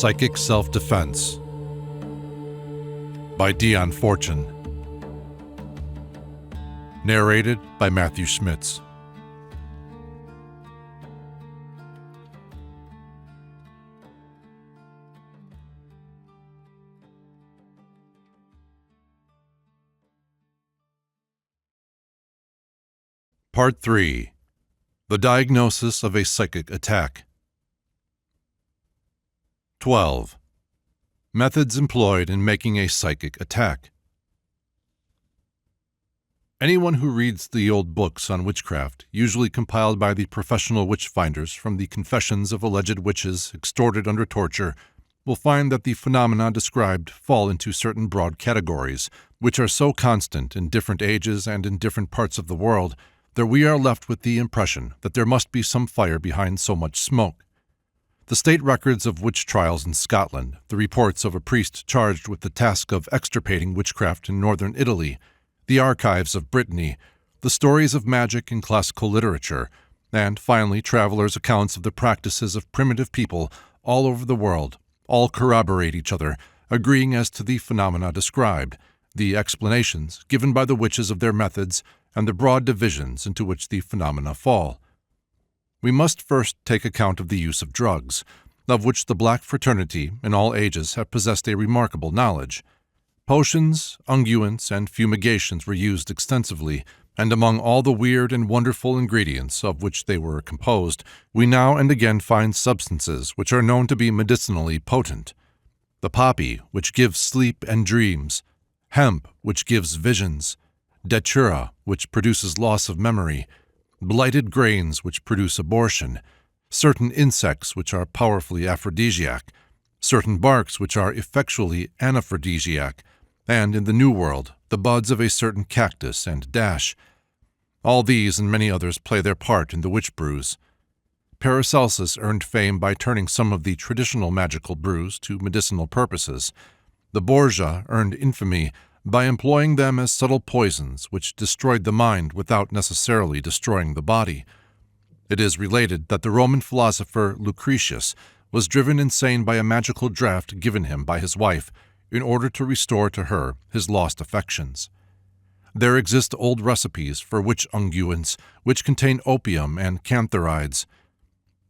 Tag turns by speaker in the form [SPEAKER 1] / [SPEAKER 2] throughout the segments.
[SPEAKER 1] Psychic Self-Defense by Dion Fortune. Narrated by Matthew Schmitz. Part 3. The Diagnosis of a Psychic Attack. 12. Methods employed in making a psychic attack. Anyone who reads the old books on witchcraft, usually compiled by the professional witch-finders from the confessions of alleged witches extorted under torture, will find that the phenomena described fall into certain broad categories, which are so constant in different ages and in different parts of the world that we are left with the impression that there must be some fire behind so much smoke. The state records of witch trials in Scotland, the reports of a priest charged with the task of extirpating witchcraft in northern Italy, the archives of Brittany, the stories of magic in classical literature, and finally travelers' accounts of the practices of primitive people all over the world, all corroborate each other, agreeing as to the phenomena described, the explanations given by the witches of their methods, and the broad divisions into which the phenomena fall. We must first take account of the use of drugs, of which the black fraternity in all ages have possessed a remarkable knowledge. Potions, unguents, and fumigations were used extensively, and among all the weird and wonderful ingredients of which they were composed, we now and again find substances which are known to be medicinally potent. The poppy, which gives sleep and dreams; hemp, which gives visions; datura, which produces loss of memory; blighted grains which produce abortion; certain insects which are powerfully aphrodisiac; certain barks which are effectually anaphrodisiac; and in the New World, the buds of a certain cactus and dash. All these and many others play their part in the witch brews. Paracelsus earned fame by turning some of the traditional magical brews to medicinal purposes. The Borgia earned infamy by employing them as subtle poisons which destroyed the mind without necessarily destroying the body. It is related that the Roman philosopher Lucretius was driven insane by a magical draught given him by his wife in order to restore to her his lost affections. There exist old recipes for witch unguents which contain opium and cantharides.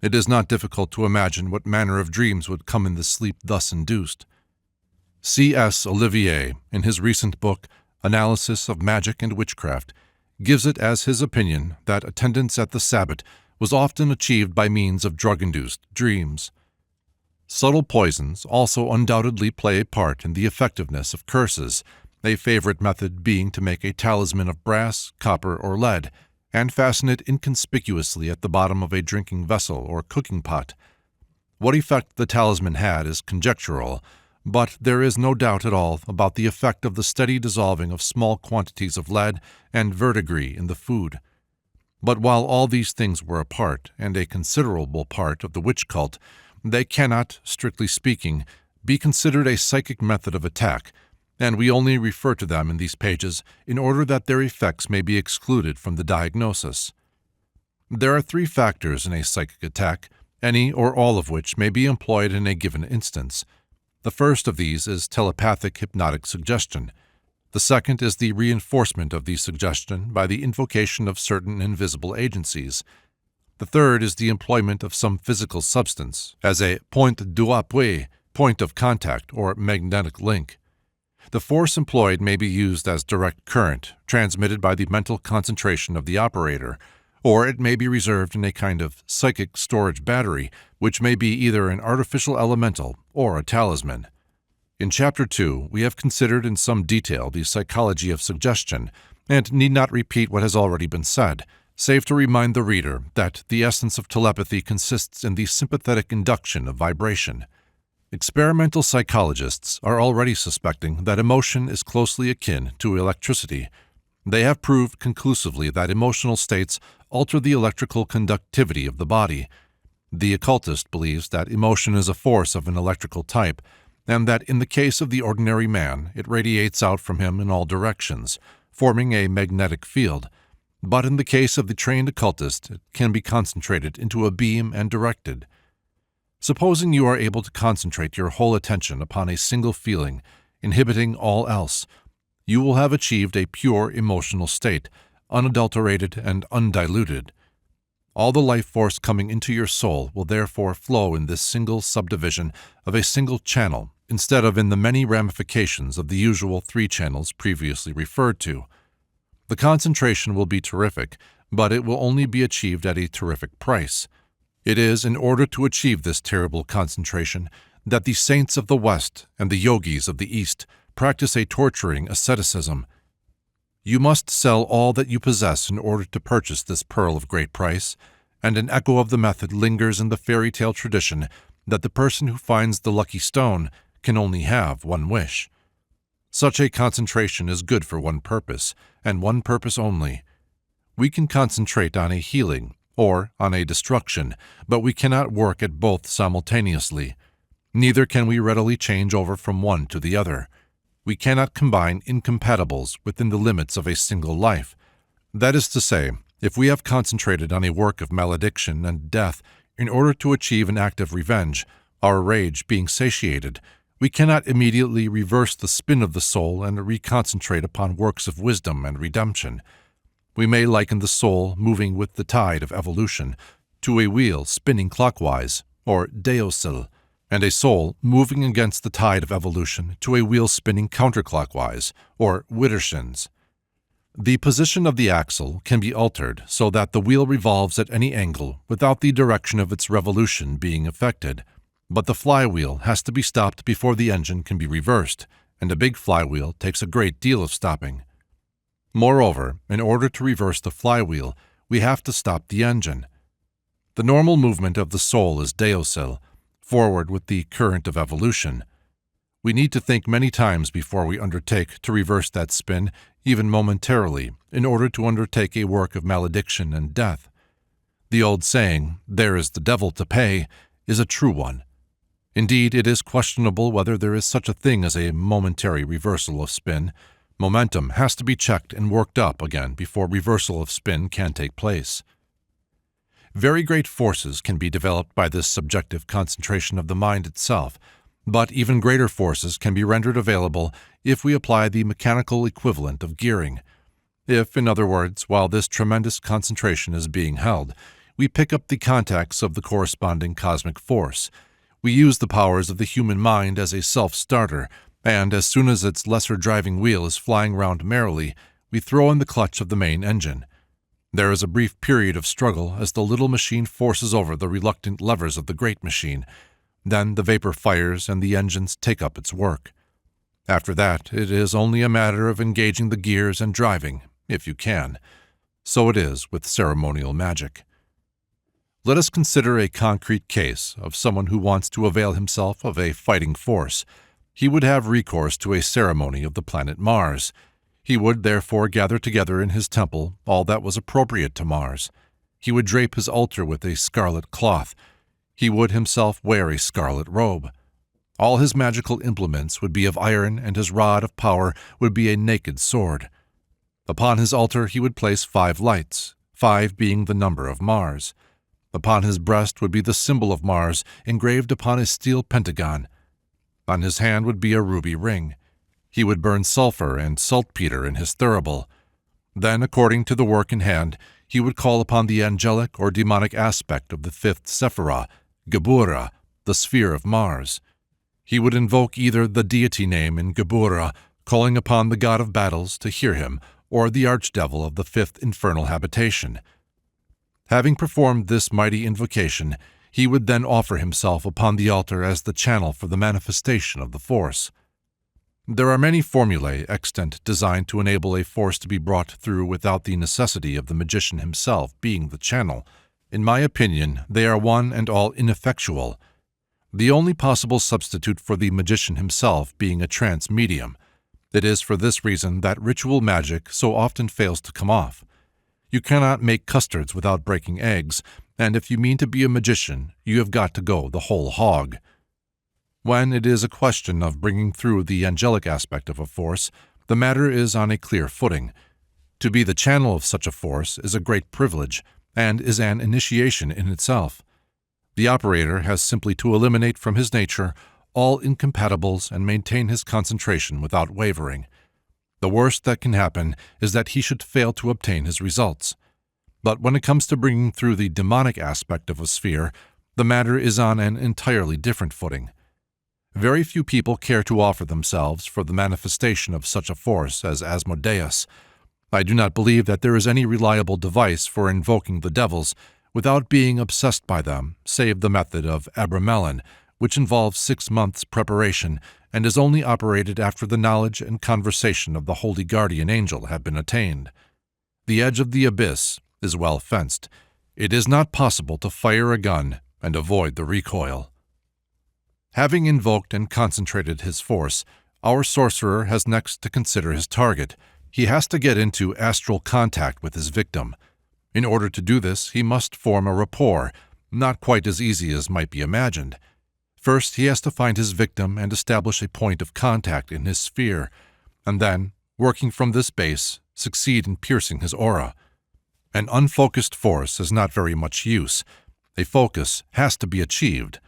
[SPEAKER 1] It is not difficult to imagine what manner of dreams would come in the sleep thus induced. C.S. Olivier, in his recent book, Analysis of Magic and Witchcraft, gives it as his opinion that attendance at the Sabbat was often achieved by means of drug-induced dreams. Subtle poisons also undoubtedly play a part in the effectiveness of curses, a favorite method being to make a talisman of brass, copper, or lead, and fasten it inconspicuously at the bottom of a drinking vessel or cooking pot. What effect the talisman had is conjectural, but there is no doubt at all about the effect of the steady dissolving of small quantities of lead and verdigris in the food. But while all these things were a part, and a considerable part, of the witch cult, they cannot, strictly speaking, be considered a psychic method of attack, and we only refer to them in these pages in order that their effects may be excluded from the diagnosis. There are 3 factors in a psychic attack, any or all of which may be employed in a given instance. The first of these is telepathic hypnotic suggestion. The second is the reinforcement of the suggestion by the invocation of certain invisible agencies. The third is the employment of some physical substance as a point d'appui, point of contact, or magnetic link. The force employed may be used as direct current, transmitted by the mental concentration of the operator, or it may be reserved in a kind of psychic storage battery, which may be either an artificial elemental or a talisman. In Chapter 2, we have considered in some detail the psychology of suggestion, and need not repeat what has already been said, save to remind the reader that the essence of telepathy consists in the sympathetic induction of vibration. Experimental psychologists are already suspecting that emotion is closely akin to electricity. They have proved conclusively that emotional states alter the electrical conductivity of the body. The occultist believes that emotion is a force of an electrical type, and that in the case of the ordinary man it radiates out from him in all directions, forming a magnetic field, but in the case of the trained occultist it can be concentrated into a beam and directed. Supposing you are able to concentrate your whole attention upon a single feeling, inhibiting all else, you will have achieved a pure emotional state, unadulterated and undiluted. All the life force coming into your soul will therefore flow in this single subdivision of a single channel instead of in the many ramifications of the usual 3 channels previously referred to. The concentration will be terrific, but it will only be achieved at a terrific price. It is in order to achieve this terrible concentration that the saints of the West and the yogis of the East practice a torturing asceticism. You must sell all that you possess in order to purchase this pearl of great price, and an echo of the method lingers in the fairy tale tradition that the person who finds the lucky stone can only have one wish. Such a concentration is good for one purpose, and one purpose only. We can concentrate on a healing or on a destruction, but we cannot work at both simultaneously. Neither can we readily change over from one to the other. We cannot combine incompatibles within the limits of a single life. That is to say, if we have concentrated on a work of malediction and death in order to achieve an act of revenge, our rage being satiated, we cannot immediately reverse the spin of the soul and reconcentrate upon works of wisdom and redemption. We may liken the soul moving with the tide of evolution to a wheel spinning clockwise, or deosil, and a soul moving against the tide of evolution to a wheel spinning counterclockwise, or widdershins. The position of the axle can be altered so that the wheel revolves at any angle without the direction of its revolution being affected, but the flywheel has to be stopped before the engine can be reversed, and a big flywheel takes a great deal of stopping. Moreover, in order to reverse the flywheel, we have to stop the engine. The normal movement of the soul is deosil, forward with the current of evolution. We need to think many times before we undertake to reverse that spin, even momentarily, in order to undertake a work of malediction and death. The old saying, "There is the devil to pay," is a true one. Indeed, it is questionable whether there is such a thing as a momentary reversal of spin. Momentum has to be checked and worked up again before reversal of spin can take place. Very great forces can be developed by this subjective concentration of the mind itself, but even greater forces can be rendered available if we apply the mechanical equivalent of gearing. If, in other words, while this tremendous concentration is being held, we pick up the contacts of the corresponding cosmic force, we use the powers of the human mind as a self-starter, and as soon as its lesser driving wheel is flying round merrily, we throw in the clutch of the main engine. There is a brief period of struggle as the little machine forces over the reluctant levers of the great machine. Then the vapor fires and the engines take up its work. After that, it is only a matter of engaging the gears and driving, if you can. So it is with ceremonial magic. Let us consider a concrete case of someone who wants to avail himself of a fighting force. He would have recourse to a ceremony of the planet Mars. He would therefore gather together in his temple all that was appropriate to Mars. He would drape his altar with a scarlet cloth. He would himself wear a scarlet robe. All his magical implements would be of iron, and his rod of power would be a naked sword. Upon his altar he would place 5 lights, 5 being the number of Mars. Upon his breast would be the symbol of Mars engraved upon a steel pentagon. On his hand would be a ruby ring. He would burn sulfur and saltpeter in his thurible. Then, according to the work in hand, he would call upon the angelic or demonic aspect of the 5th Sephirah, Geburah, the sphere of Mars. He would invoke either the deity name in Geburah, calling upon the god of battles to hear him, or the archdevil of the 5th infernal habitation. Having performed this mighty invocation, he would then offer himself upon the altar as the channel for the manifestation of the force. There are many formulae extant designed to enable a force to be brought through without the necessity of the magician himself being the channel. In my opinion, they are one and all ineffectual, the only possible substitute for the magician himself being a trance medium. It is for this reason that ritual magic so often fails to come off. You cannot make custards without breaking eggs, and if you mean to be a magician, you have got to go the whole hog. When it is a question of bringing through the angelic aspect of a force, the matter is on a clear footing. To be the channel of such a force is a great privilege, and is an initiation in itself. The operator has simply to eliminate from his nature all incompatibles and maintain his concentration without wavering. The worst that can happen is that he should fail to obtain his results. But when it comes to bringing through the demonic aspect of a sphere, the matter is on an entirely different footing. Very few people care to offer themselves for the manifestation of such a force as Asmodeus. I do not believe that there is any reliable device for invoking the devils without being obsessed by them, save the method of Abramelin, which involves 6 months' preparation and is only operated after the knowledge and conversation of the holy guardian angel have been attained. The edge of the abyss is well fenced. It is not possible to fire a gun and avoid the recoil. Having invoked and concentrated his force, our sorcerer has next to consider his target. He has to get into astral contact with his victim. In order to do this, he must form a rapport, not quite as easy as might be imagined. First, he has to find his victim and establish a point of contact in his sphere, and then, working from this base, succeed in piercing his aura. An unfocused force is not very much use. A focus has to be achieved.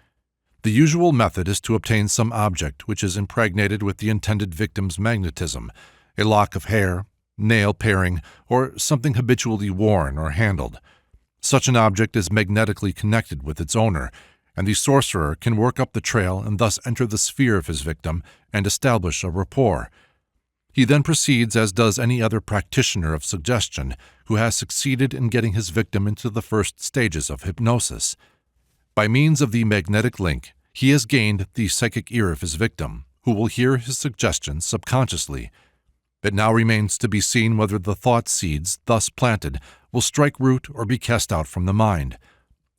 [SPEAKER 1] The usual method is to obtain some object which is impregnated with the intended victim's magnetism, a lock of hair, nail paring, or something habitually worn or handled. Such an object is magnetically connected with its owner, and the sorcerer can work up the trail and thus enter the sphere of his victim and establish a rapport. He then proceeds as does any other practitioner of suggestion who has succeeded in getting his victim into the first stages of hypnosis. By means of the magnetic link, he has gained the psychic ear of his victim, who will hear his suggestions subconsciously. It now remains to be seen whether the thought seeds thus planted will strike root or be cast out from the mind.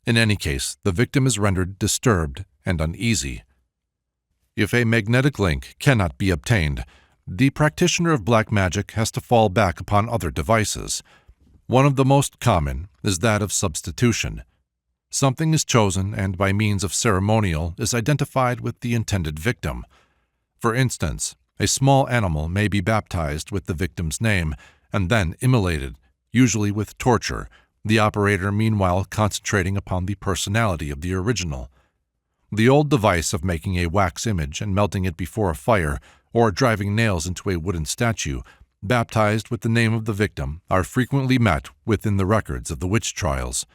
[SPEAKER 1] In any case, the victim is rendered disturbed and uneasy. If a magnetic link cannot be obtained, the practitioner of black magic has to fall back upon other devices. One of the most common is that of substitution. Something is chosen and by means of ceremonial is identified with the intended victim. For instance, a small animal may be baptized with the victim's name and then immolated, usually with torture, the operator meanwhile concentrating upon the personality of the original. The old device of making a wax image and melting it before a fire, or driving nails into a wooden statue, baptized with the name of the victim, are frequently met with in the records of the witch trials.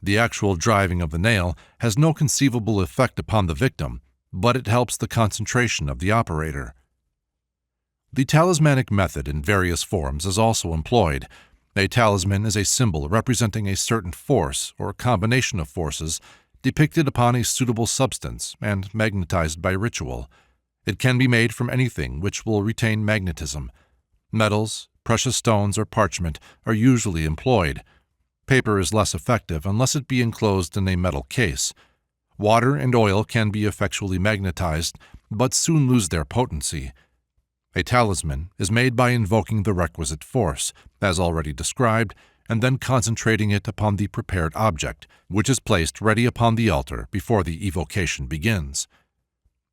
[SPEAKER 1] The actual driving of the nail has no conceivable effect upon the victim, but it helps the concentration of the operator. The talismanic method in various forms is also employed. A talisman is a symbol representing a certain force or combination of forces depicted upon a suitable substance and magnetized by ritual. It can be made from anything which will retain magnetism. Metals, precious stones, or parchment are usually employed. Paper is less effective unless it be enclosed in a metal case. Water and oil can be effectually magnetized, but soon lose their potency. A talisman is made by invoking the requisite force, as already described, and then concentrating it upon the prepared object, which is placed ready upon the altar before the evocation begins.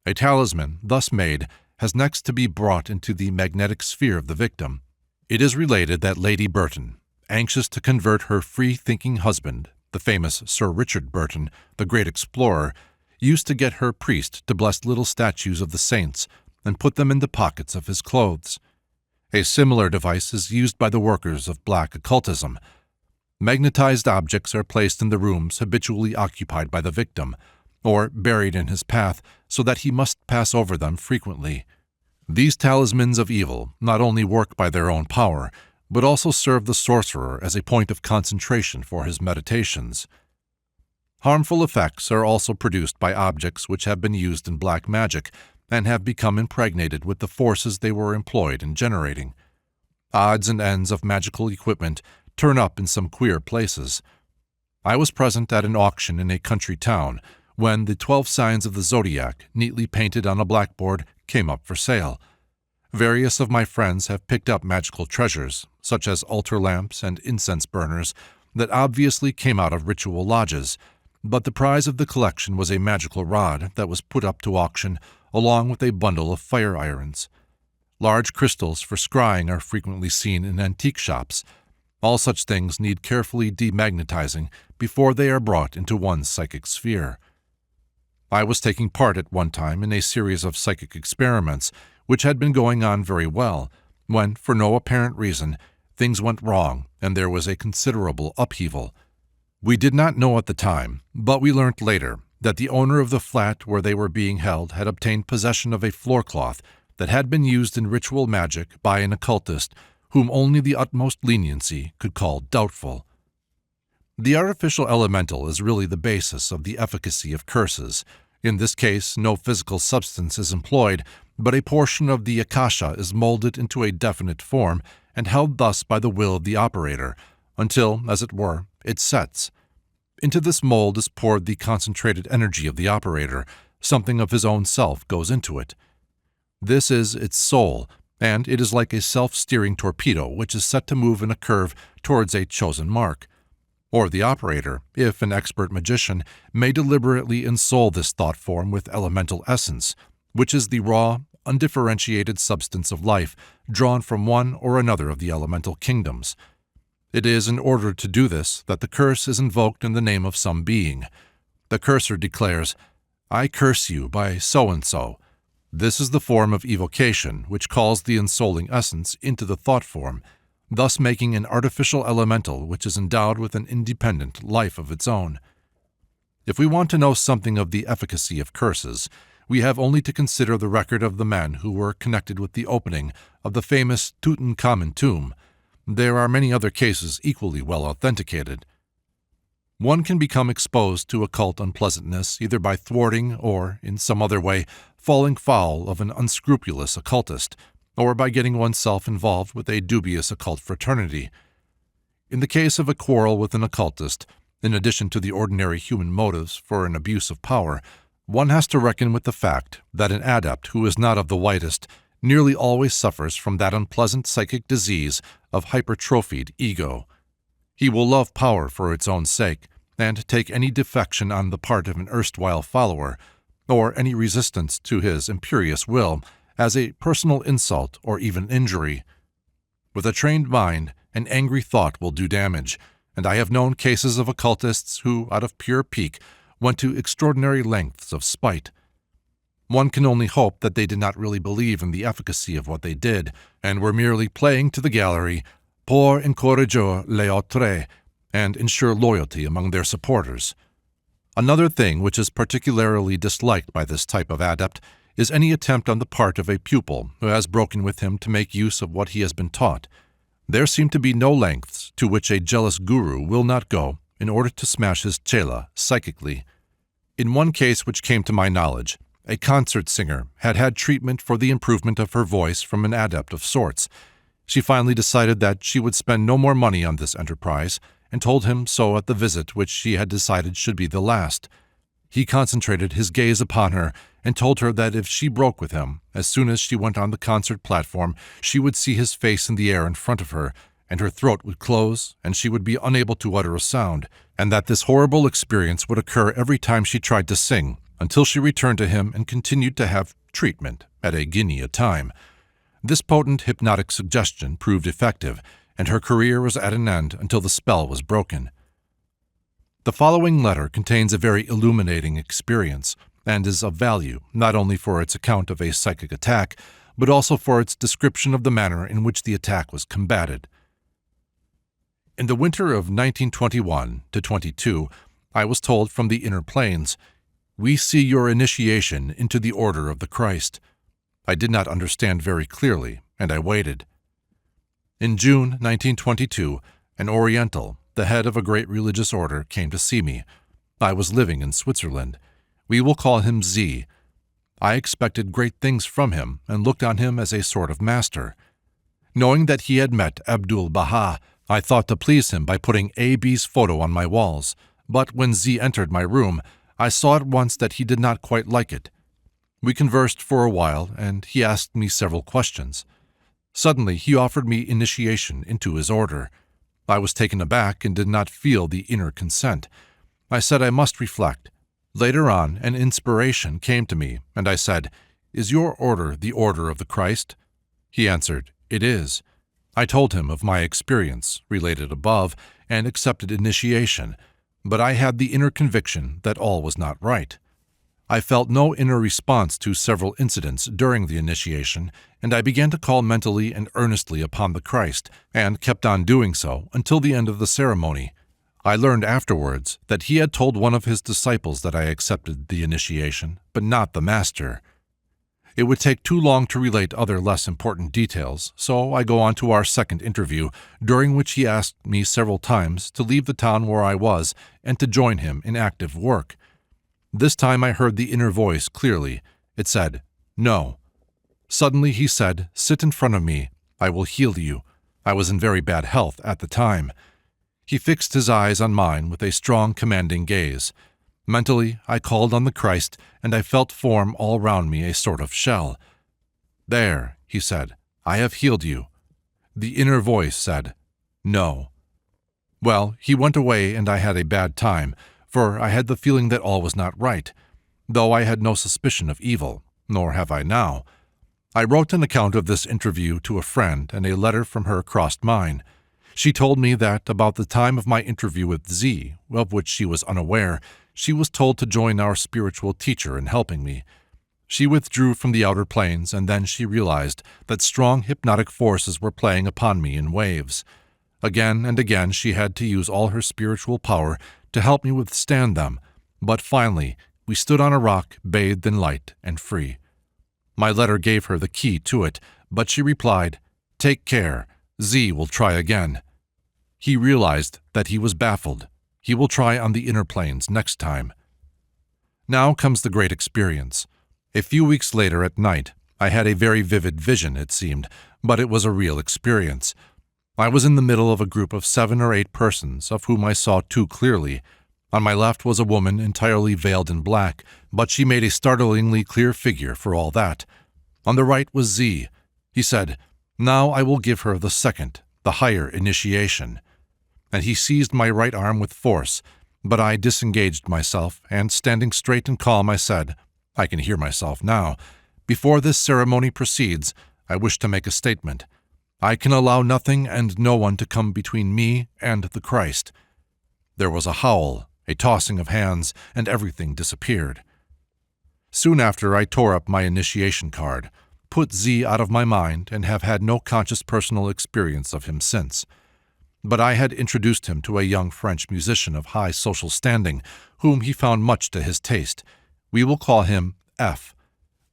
[SPEAKER 1] A talisman, thus made, has next to be brought into the magnetic sphere of the victim. It is related that Lady Burton, anxious to convert her free-thinking husband, the famous Sir Richard Burton, the great explorer, used to get her priest to bless little statues of the saints and put them in the pockets of his clothes. A similar device is used by the workers of black occultism. Magnetized objects are placed in the rooms habitually occupied by the victim, or buried in his path so that he must pass over them frequently. These talismans of evil not only work by their own power, but also serve the sorcerer as a point of concentration for his meditations. Harmful effects are also produced by objects which have been used in black magic and have become impregnated with the forces they were employed in generating. Odds and ends of magical equipment turn up in some queer places. I was present at an auction in a country town when the 12 signs of the zodiac, neatly painted on a blackboard, came up for sale. Various of my friends have picked up magical treasures, such as altar lamps and incense burners, that obviously came out of ritual lodges, but the prize of the collection was a magical rod that was put up to auction along with a bundle of fire irons. Large crystals for scrying are frequently seen in antique shops. All such things need carefully demagnetizing before they are brought into one's psychic sphere. I was taking part at one time in a series of psychic experiments which had been going on very well, when, for no apparent reason, things went wrong and there was a considerable upheaval. We did not know at the time, but we learnt later, that the owner of the flat where they were being held had obtained possession of a floorcloth that had been used in ritual magic by an occultist whom only the utmost leniency could call doubtful. The artificial elemental is really the basis of the efficacy of curses. In this case, no physical substance is employed, but a portion of the akasha is molded into a definite form and held thus by the will of the operator, until, as it were, it sets. Into this mold is poured the concentrated energy of the operator. Something of his own self goes into it. This is its soul, and it is like a self-steering torpedo which is set to move in a curve towards a chosen mark. Or the operator, if an expert magician, may deliberately ensoul this thought form with elemental essence, which is the raw, undifferentiated substance of life drawn from one or another of the elemental kingdoms. It is in order to do this that the curse is invoked in the name of some being. The curser declares, "I curse you by so-and-so." This is the form of evocation which calls the ensouling essence into the thought form, thus making an artificial elemental which is endowed with an independent life of its own. If we want to know something of the efficacy of curses, we have only to consider the record of the men who were connected with the opening of the famous Tutankhamun tomb. There are many other cases equally well authenticated. One can become exposed to occult unpleasantness either by thwarting or, in some other way, falling foul of an unscrupulous occultist, or by getting oneself involved with a dubious occult fraternity. In the case of a quarrel with an occultist, in addition to the ordinary human motives for an abuse of power, one has to reckon with the fact that an adept who is not of the whitest nearly always suffers from that unpleasant psychic disease of hypertrophied ego. He will love power for its own sake, and take any defection on the part of an erstwhile follower, or any resistance to his imperious will, as a personal insult or even injury. With a trained mind, an angry thought will do damage, and I have known cases of occultists who, out of pure pique, went to extraordinary lengths of spite. One can only hope that they did not really believe in the efficacy of what they did, and were merely playing to the gallery pour encourager les autres, and ensure loyalty among their supporters. Another thing which is particularly disliked by this type of adept is any attempt on the part of a pupil who has broken with him to make use of what he has been taught. There seem to be no lengths to which a jealous guru will not go in order to smash his chela psychically. In one case which came to my knowledge, a concert singer had had treatment for the improvement of her voice from an adept of sorts. She finally decided that she would spend no more money on this enterprise, and told him so at the visit which she had decided should be the last. He concentrated his gaze upon her and told her that if she broke with him, as soon as she went on the concert platform, she would see his face in the air in front of her, and her throat would close, and she would be unable to utter a sound, and that this horrible experience would occur every time she tried to sing, until she returned to him and continued to have treatment at a guinea a time. This potent hypnotic suggestion proved effective, and her career was at an end until the spell was broken. The following letter contains a very illuminating experience, and is of value not only for its account of a psychic attack, but also for its description of the manner in which the attack was combated. In the winter of 1921-22, I was told from the inner planes, "We see your initiation into the Order of the Christ." I did not understand very clearly, and I waited. In June 1922, an Oriental, the head of a great religious order, came to see me. I was living in Switzerland. We will call him Z. I expected great things from him and looked on him as a sort of master. Knowing that he had met Abdul-Baha, I thought to please him by putting A.B.'s photo on my walls, but when Z entered my room, I saw at once that he did not quite like it. We conversed for a while, and he asked me several questions. Suddenly, he offered me initiation into his order. I was taken aback and did not feel the inner consent. I said I must reflect. Later on, an inspiration came to me, and I said, "Is your order the Order of the Christ?" He answered, "It is." I told him of my experience, related above, and accepted initiation, but I had the inner conviction that all was not right. I felt no inner response to several incidents during the initiation, and I began to call mentally and earnestly upon the Christ, and kept on doing so until the end of the ceremony. I learned afterwards that he had told one of his disciples that I accepted the initiation, but not the Master. It would take too long to relate other less important details, so I go on to our second interview, during which he asked me several times to leave the town where I was and to join him in active work. This time I heard the inner voice clearly. It said, "No." Suddenly he said, "Sit in front of me. I will heal you." I was in very bad health at the time. He fixed his eyes on mine with a strong, commanding gaze. Mentally, I called on the Christ, and I felt form all round me a sort of shell. "There," he said, "I have healed you." The inner voice said, "No." Well, he went away, and I had a bad time, for I had the feeling that all was not right, though I had no suspicion of evil, nor have I now. I wrote an account of this interview to a friend, and a letter from her crossed mine. She told me that, about the time of my interview with Z, of which she was unaware, she was told to join our spiritual teacher in helping me. She withdrew from the outer planes, and then she realized that strong hypnotic forces were playing upon me in waves. Again and again she had to use all her spiritual power to help me withstand them, but finally we stood on a rock, bathed in light and free. My letter gave her the key to it, but she replied, "Take care, Z will try again." He realized that he was baffled. He will try on the inner planes next time. Now comes the great experience. A few weeks later at night, I had a very vivid vision, it seemed, but it was a real experience. I was in the middle of a group of 7 or 8 persons, of whom I saw 2 clearly. On my left was a woman entirely veiled in black, but she made a startlingly clear figure for all that. On the right was Z. He said, "Now I will give her the second, the higher initiation." And he seized my right arm with force, but I disengaged myself, and standing straight and calm, I said, I can hear myself now, "Before this ceremony proceeds, I wish to make a statement. I can allow nothing and no one to come between me and the Christ." There was a howl, a tossing of hands, and everything disappeared. Soon after, I tore up my initiation card, put Z out of my mind, and have had no conscious personal experience of him since. But I had introduced him to a young French musician of high social standing, whom he found much to his taste. We will call him F.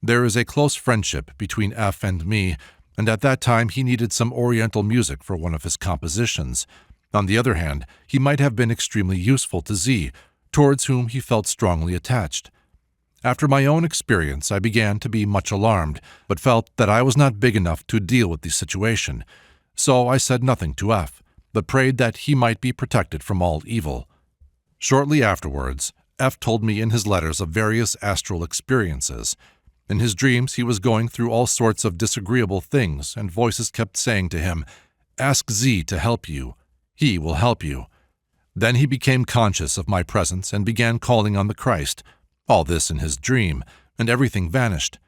[SPEAKER 1] There is a close friendship between F and me, and at that time he needed some Oriental music for one of his compositions. On the other hand, he might have been extremely useful to Z, towards whom he felt strongly attached. After my own experience, I began to be much alarmed, but felt that I was not big enough to deal with the situation. So I said nothing to F, but prayed that he might be protected from all evil. Shortly afterwards, F told me in his letters of various astral experiences. In his dreams, he was going through all sorts of disagreeable things, and voices kept saying to him, "Ask Z to help you. He will help you." Then he became conscious of my presence and began calling on the Christ. All this in his dream, and everything vanished.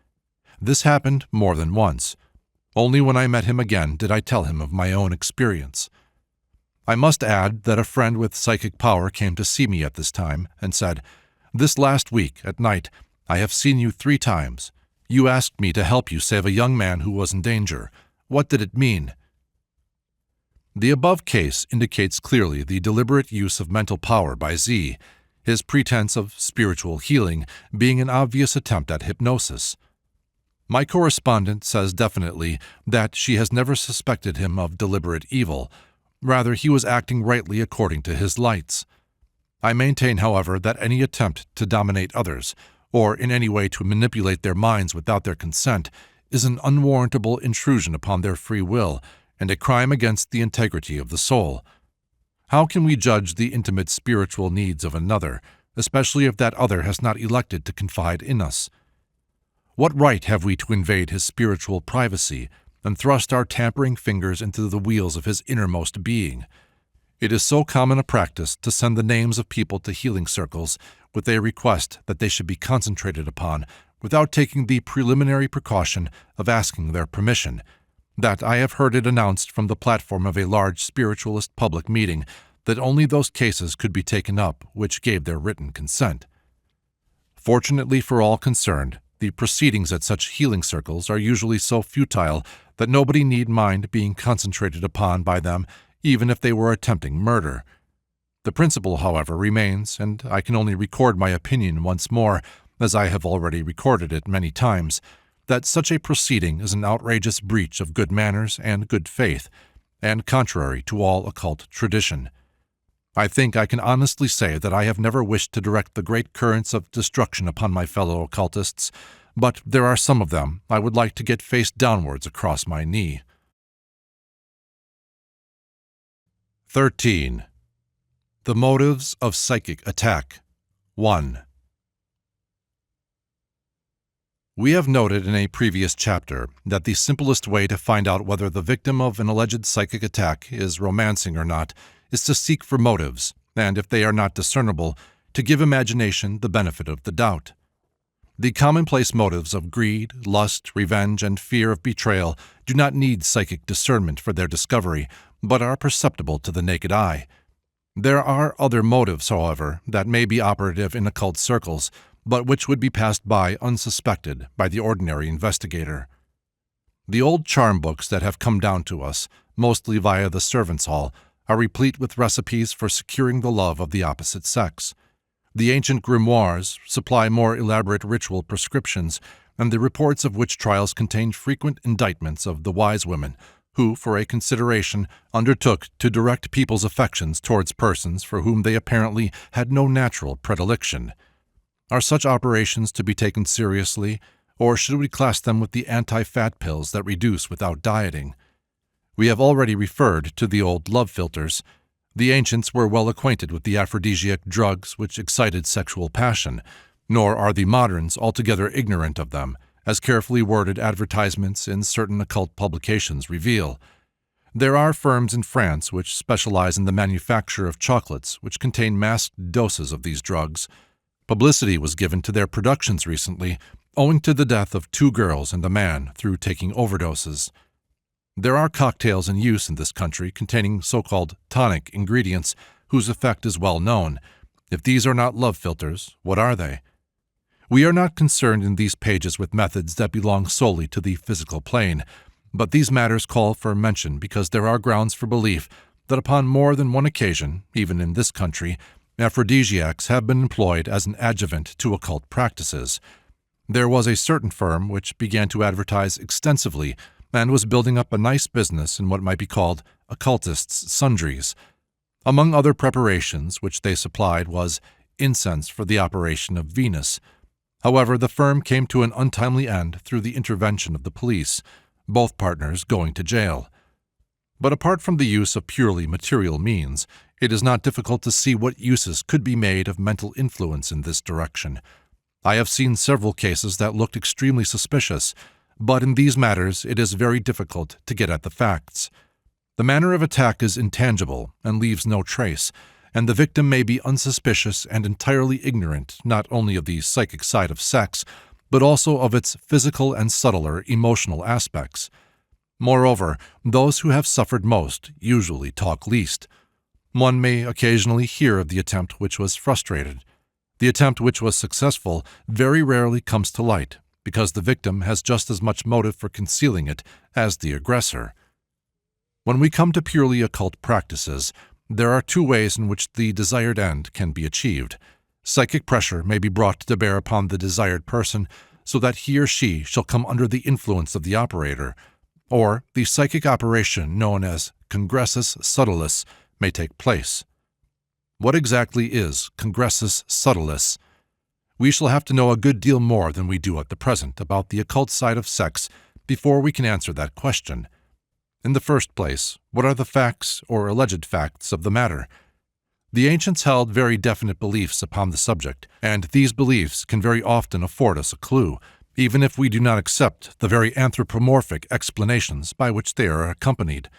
[SPEAKER 1] This happened more than once. Only when I met him again did I tell him of my own experience. I must add that a friend with psychic power came to see me at this time and said, "This last week, at night, I have seen you 3 times. You asked me to help you save a young man who was in danger. What did it mean?" The above case indicates clearly the deliberate use of mental power by Z, his pretense of spiritual healing being an obvious attempt at hypnosis. My correspondent says definitely that she has never suspected him of deliberate evil. Rather, he was acting rightly according to his lights. I maintain, however, that any attempt to dominate others, or in any way to manipulate their minds without their consent, is an unwarrantable intrusion upon their free will and a crime against the integrity of the soul. How can we judge the intimate spiritual needs of another, especially if that other has not elected to confide in us? What right have we to invade his spiritual privacy and thrust our tampering fingers into the wheels of his innermost being? It is so common a practice to send the names of people to healing circles with a request that they should be concentrated upon without taking the preliminary precaution of asking their permission. that I have heard it announced from the platform of a large spiritualist public meeting that only those cases could be taken up which gave their written consent. Fortunately for all concerned, the proceedings at such healing circles are usually so futile that nobody need mind being concentrated upon by them, even if they were attempting murder. The principle, however, remains, and I can only record my opinion once more, as I have already recorded it many times, that such a proceeding is an outrageous breach of good manners and good faith, and contrary to all occult tradition. I think I can honestly say that I have never wished to direct the great currents of destruction upon my fellow occultists, but there are some of them I would like to get face downwards across my knee. 13. The Motives of Psychic Attack. 1. We have noted in a previous chapter that the simplest way to find out whether the victim of an alleged psychic attack is romancing or not is to seek for motives, and if they are not discernible, to give imagination the benefit of the doubt. The commonplace motives of greed, lust, revenge, and fear of betrayal do not need psychic discernment for their discovery, but are perceptible to the naked eye. There are other motives, however, that may be operative in occult circles, but which would be passed by unsuspected by the ordinary investigator. The old charm books that have come down to us, mostly via the servants' hall, are replete with recipes for securing the love of the opposite sex. The ancient grimoires supply more elaborate ritual prescriptions, and the reports of witch trials contain frequent indictments of the wise women, who, for a consideration, undertook to direct people's affections towards persons for whom they apparently had no natural predilection. Are such operations to be taken seriously, or should we class them with the anti-fat pills that reduce without dieting? We have already referred to the old love philters. The ancients were well acquainted with the aphrodisiac drugs which excited sexual passion, nor are the moderns altogether ignorant of them, as carefully worded advertisements in certain occult publications reveal. There are firms in France which specialize in the manufacture of chocolates which contain masked doses of these drugs. Publicity was given to their productions recently, owing to the death of 2 girls and a man through taking overdoses. There are cocktails in use in this country containing so-called tonic ingredients whose effect is well known. If these are not love philters, what are they? We are not concerned in these pages with methods that belong solely to the physical plane, but these matters call for mention because there are grounds for belief that upon more than one occasion, even in this country, aphrodisiacs have been employed as an adjuvant to occult practices. There was a certain firm which began to advertise extensively and was building up a nice business in what might be called occultists' sundries. Among other preparations which they supplied was incense for the operation of Venus. However, the firm came to an untimely end through the intervention of the police, both partners going to jail. But apart from the use of purely material means, it is not difficult to see what uses could be made of mental influence in this direction. I have seen several cases that looked extremely suspicious, but in these matters it is very difficult to get at the facts. The manner of attack is intangible and leaves no trace, and the victim may be unsuspicious and entirely ignorant not only of the psychic side of sex, but also of its physical and subtler emotional aspects. Moreover, those who have suffered most usually talk least. One may occasionally hear of the attempt which was frustrated. The attempt which was successful very rarely comes to light, because the victim has just as much motive for concealing it as the aggressor. When we come to purely occult practices, there are 2 ways in which the desired end can be achieved. Psychic pressure may be brought to bear upon the desired person so that he or she shall come under the influence of the operator, or the psychic operation known as congressus subtilis may take place. What exactly is congressus subtilis? We shall have to know a good deal more than we do at the present about the occult side of sex before we can answer that question. In the first place, what are the facts or alleged facts of the matter? The ancients held very definite beliefs upon the subject, and these beliefs can very often afford us a clue, even if we do not accept the very anthropomorphic explanations by which they are accompanied.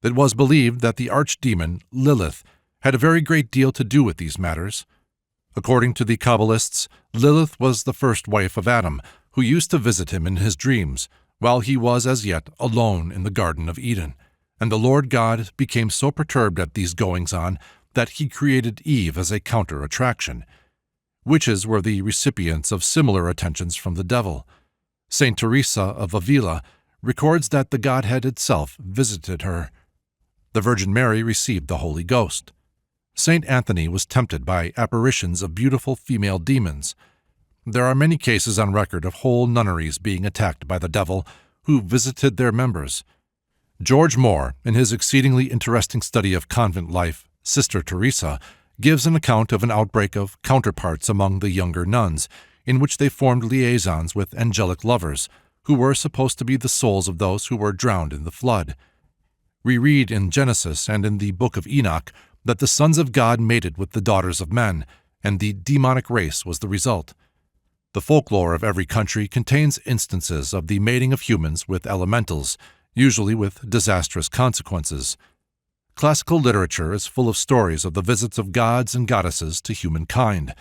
[SPEAKER 1] It was believed that the archdemon Lilith had a very great deal to do with these matters. According to the Kabbalists, Lilith was the first wife of Adam, who used to visit him in his dreams, while he was as yet alone in the Garden of Eden, and the Lord God became so perturbed at these goings-on that he created Eve as a counter-attraction. Witches were the recipients of similar attentions from the devil. Saint Teresa of Avila records that the Godhead itself visited her. The Virgin Mary received the Holy Ghost. Saint Anthony was tempted by apparitions of beautiful female demons. There are many cases on record of whole nunneries being attacked by the devil, who visited their members. George Moore, in his exceedingly interesting study of convent life, Sister Teresa, gives an account of an outbreak of counterparts among the younger nuns, in which they formed liaisons with angelic lovers, who were supposed to be the souls of those who were drowned in the flood. We read in Genesis and in the Book of Enoch that the sons of God mated with the daughters of men, and the demonic race was the result. The folklore of every country contains instances of the mating of humans with elementals, usually with disastrous consequences. Classical literature is full of stories of the visits of gods and goddesses to humankind.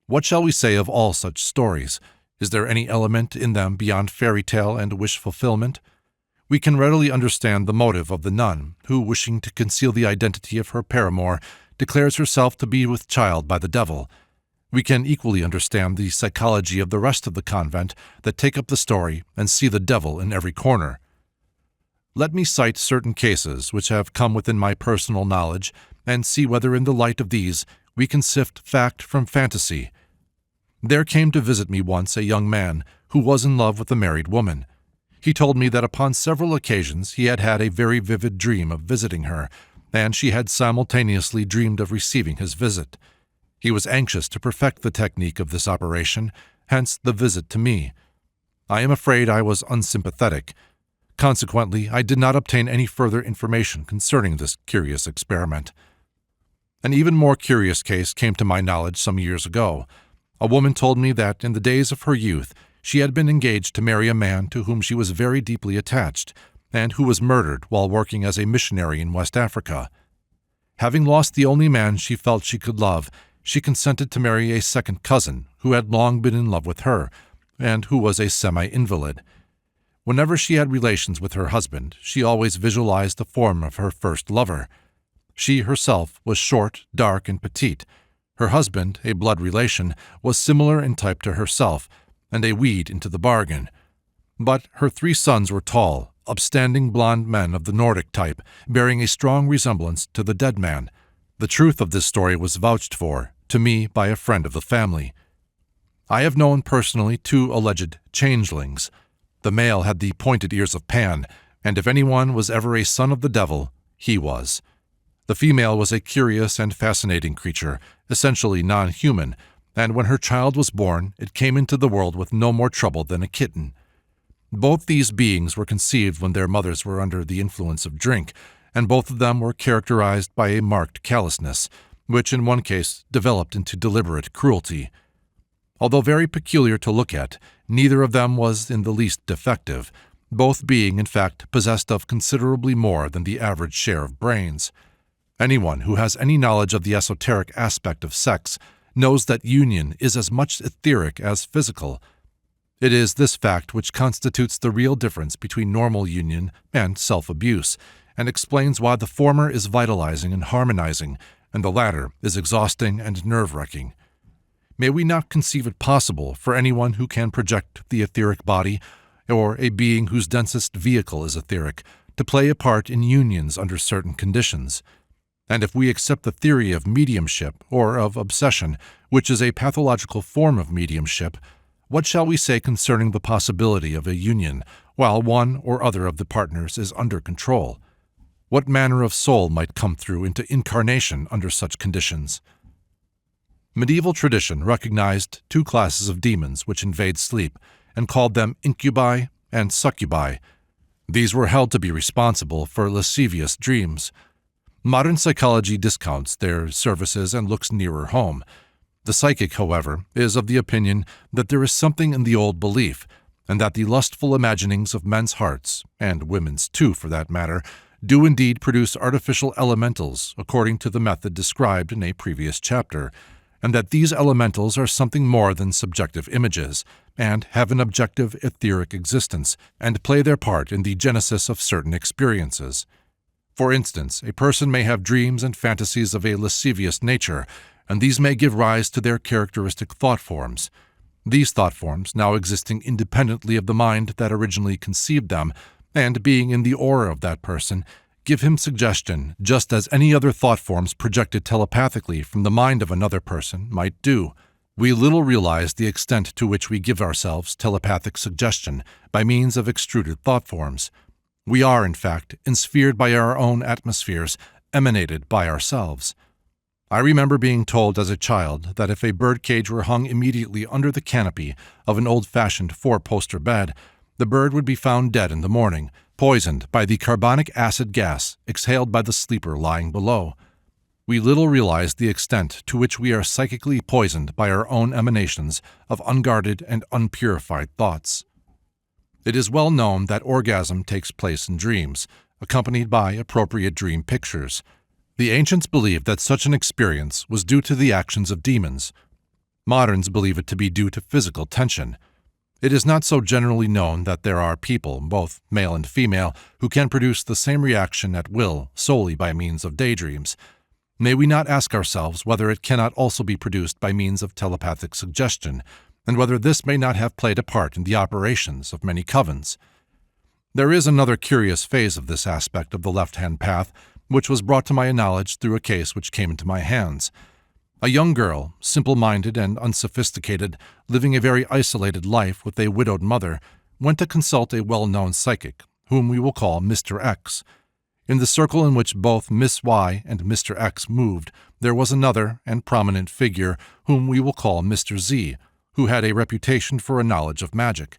[SPEAKER 1] What shall we say of all such stories? Is there any element in them beyond fairy tale and wish fulfillment? We can readily understand the motive of the nun, who, wishing to conceal the identity of her paramour, declares herself to be with child by the devil. We can equally understand the psychology of the rest of the convent that take up the story and see the devil in every corner. Let me cite certain cases which have come within my personal knowledge and see whether in the light of these we can sift fact from fantasy. There came to visit me once a young man who was in love with a married woman. He told me that upon several occasions he had had a very vivid dream of visiting her, and she had simultaneously dreamed of receiving his visit. He was anxious to perfect the technique of this operation, hence the visit to me. I am afraid I was unsympathetic. Consequently, I did not obtain any further information concerning this curious experiment. An even more curious case came to my knowledge some years ago. A woman told me that in the days of her youth she had been engaged to marry a man to whom she was very deeply attached, and who was murdered while working as a missionary in West Africa. Having lost the only man she felt she could love, she consented to marry a second cousin who had long been in love with her, and who was a semi-invalid. Whenever she had relations with her husband, she always visualized the form of her first lover. She herself was short, dark, and petite. Her husband, a blood relation, was similar in type to herself, and a weed into the bargain. But her 3 sons were tall, upstanding blond men of the Nordic type, bearing a strong resemblance to the dead man. The truth of this story was vouched for, to me, by a friend of the family. I have known personally 2 alleged changelings. The male had the pointed ears of Pan, and if anyone was ever a son of the devil, he was. The female was a curious and fascinating creature, essentially non-human, and when her child was born, it came into the world with no more trouble than a kitten. Both these beings were conceived when their mothers were under the influence of drink, and both of them were characterized by a marked callousness, which in one case developed into deliberate cruelty. Although very peculiar to look at, neither of them was in the least defective, both being in fact possessed of considerably more than the average share of brains. Anyone who has any knowledge of the esoteric aspect of sex knows that union is as much etheric as physical. It is this fact which constitutes the real difference between normal union and self-abuse, and explains why the former is vitalizing and harmonizing, and the latter is exhausting and nerve-wracking. May we not conceive it possible for anyone who can project the etheric body, or a being whose densest vehicle is etheric, to play a part in unions under certain conditions. And if we accept the theory of mediumship or of obsession, which is a pathological form of mediumship, what shall we say concerning the possibility of a union while one or other of the partners is under control? What manner of soul might come through into incarnation under such conditions? Medieval tradition recognized 2 classes of demons which invade sleep and called them incubi and succubi. These were held to be responsible for lascivious dreams. Modern psychology discounts their services and looks nearer home. The psychic, however, is of the opinion that there is something in the old belief, and that the lustful imaginings of men's hearts, and women's too for that matter, do indeed produce artificial elementals according to the method described in a previous chapter, and that these elementals are something more than subjective images, and have an objective etheric existence, and play their part in the genesis of certain experiences. For instance, a person may have dreams and fantasies of a lascivious nature, and these may give rise to their characteristic thought forms. These thought forms, now existing independently of the mind that originally conceived them, and being in the aura of that person, give him suggestion just as any other thought forms projected telepathically from the mind of another person might do. We little realize the extent to which we give ourselves telepathic suggestion by means of extruded thought forms. We are, in fact, ensphered by our own atmospheres, emanated by ourselves. I remember being told as a child that if a birdcage were hung immediately under the canopy of an old-fashioned four-poster bed, the bird would be found dead in the morning, poisoned by the carbonic acid gas exhaled by the sleeper lying below. We little realize the extent to which we are psychically poisoned by our own emanations of unguarded and unpurified thoughts. It is well known that orgasm takes place in dreams, accompanied by appropriate dream pictures. The ancients believed that such an experience was due to the actions of demons. Moderns believe it to be due to physical tension. It is not so generally known that there are people, both male and female, who can produce the same reaction at will solely by means of daydreams. May we not ask ourselves whether it cannot also be produced by means of telepathic suggestion, and whether this may not have played a part in the operations of many covens? There is another curious phase of this aspect of the left-hand path, which was brought to my knowledge through a case which came into my hands. A young girl, simple-minded and unsophisticated, living a very isolated life with a widowed mother, went to consult a well-known psychic, whom we will call Mr. X. In the circle in which both Miss Y and Mr. X moved, there was another and prominent figure whom we will call Mr. Z, who had a reputation for a knowledge of magic.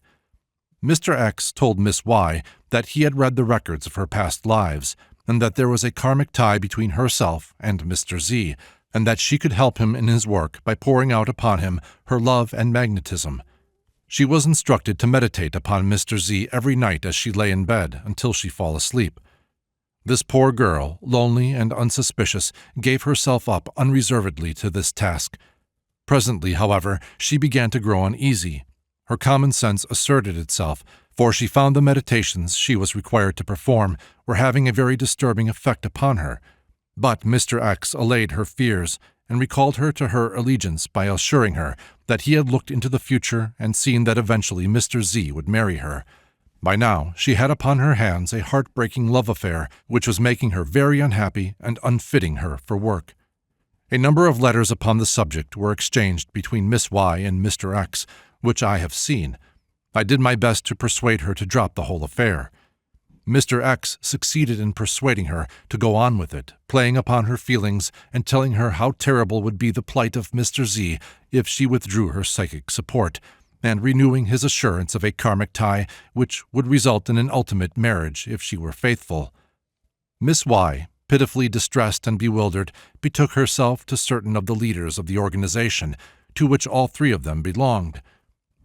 [SPEAKER 1] Mr. X told Miss Y that he had read the records of her past lives, and that there was a karmic tie between herself and Mr. Z, and that she could help him in his work by pouring out upon him her love and magnetism. She was instructed to meditate upon Mr. Z every night as she lay in bed until she fall asleep. This poor girl, lonely and unsuspicious, gave herself up unreservedly to this task. Presently, however, she began to grow uneasy. Her common sense asserted itself, for she found the meditations she was required to perform were having a very disturbing effect upon her. But Mr. X allayed her fears and recalled her to her allegiance by assuring her that he had looked into the future and seen that eventually Mr. Z would marry her. By now, she had upon her hands a heartbreaking love affair which was making her very unhappy and unfitting her for work. A number of letters upon the subject were exchanged between Miss Y and Mr. X, which I have seen. I did my best to persuade her to drop the whole affair. Mr. X succeeded in persuading her to go on with it, playing upon her feelings and telling her how terrible would be the plight of Mr. Z if she withdrew her psychic support, and renewing his assurance of a karmic tie which would result in an ultimate marriage if she were faithful. Miss Y, pitifully distressed and bewildered, betook herself to certain of the leaders of the organization, to which all three of them belonged.